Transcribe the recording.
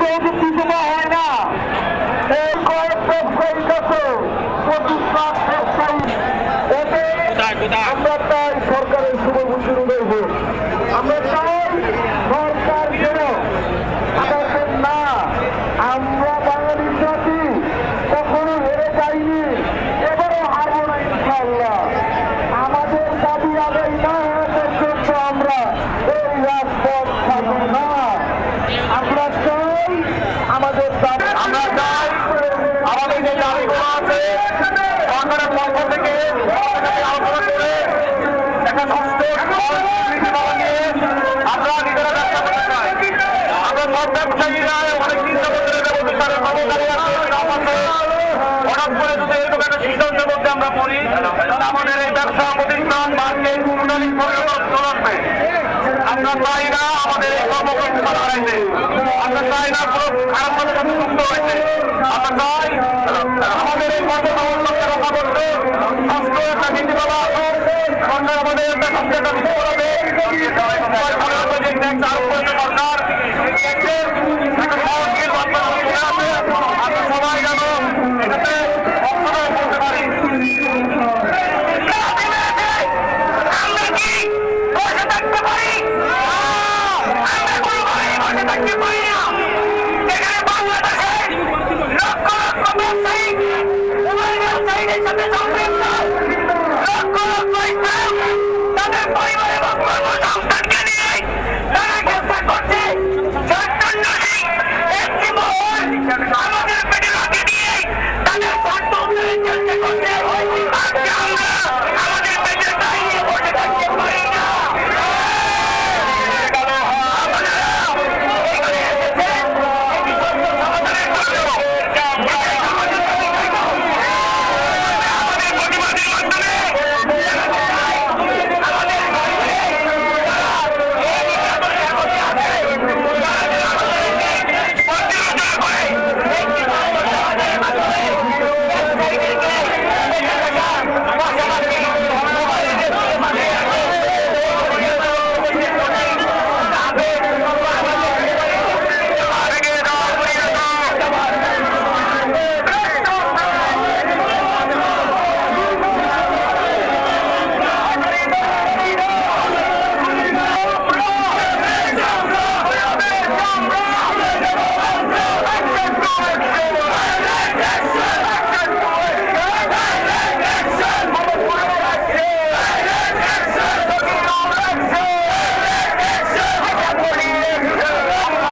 যৌতুক দেওয়া হয় না। এই কয়েক ব্যবসায়ীর কাছে 25 লাখ ব্যবসায়ী, এতে আমরা চাই সরকারের শুভবুদ্ধি উদয় হোক। আমরা চাই সরকার যেন আদালতের না, আমরা বাঙালি জাতি কখনো হেরে যাইনি, এবারও হারবো না ইনশাআল্লাহ। আমাদের দাবি আদায় না হওয়া পর্যন্ত আমরা এই রাজপথ ছাড়ব না। আমরা চাই আমাদের দাবি, আমরা চাই আমাদের যে দাবিগুলো আছে সরকারের পক্ষ থেকে আলোচনা করে একটা আমরা নিজেরা ব্যবসা করতে চাই। আমরা সব ব্যবসায়ীরা অনেক চিন্তা করতে ব্যবসার কর্মচারী আছে, হঠাৎ করে যদি এরকম একটা সিদ্ধান্তের মধ্যে আমরা পড়ি, তাহলে আমাদের এই ব্যবসা প্রতিষ্ঠান মার্কেট চলবে। আমরা চাই না আমাদের এই কর্মকর্তা হারাইতে, আমরা চাই না কোনো খারাপ মানুষের মুক্ত হয়েছে। আমরা চাই আমাদের এই কর্মসংস্থানকে রক্ষা করতে স্বাস্থ্য একটা নীতি বলা আসুক, সরকার আমাদের একটা স্বাস্থ্য একটা নীতি বলাবে। সরকার একটা সহজশীল বাস্তবায়ন আছে, আমরা সবাই যেন এটাতে অংশগ্রহণ করতে পারি। আমরা কি বসে থাকতে পারি? আমরা কোনোভাবেই বসে থাকতে পারি না। এখানে বাংলাদেশে লক্ষ লক্ষ ব্যবসায়ী ব্যবসায়ীদের সাথে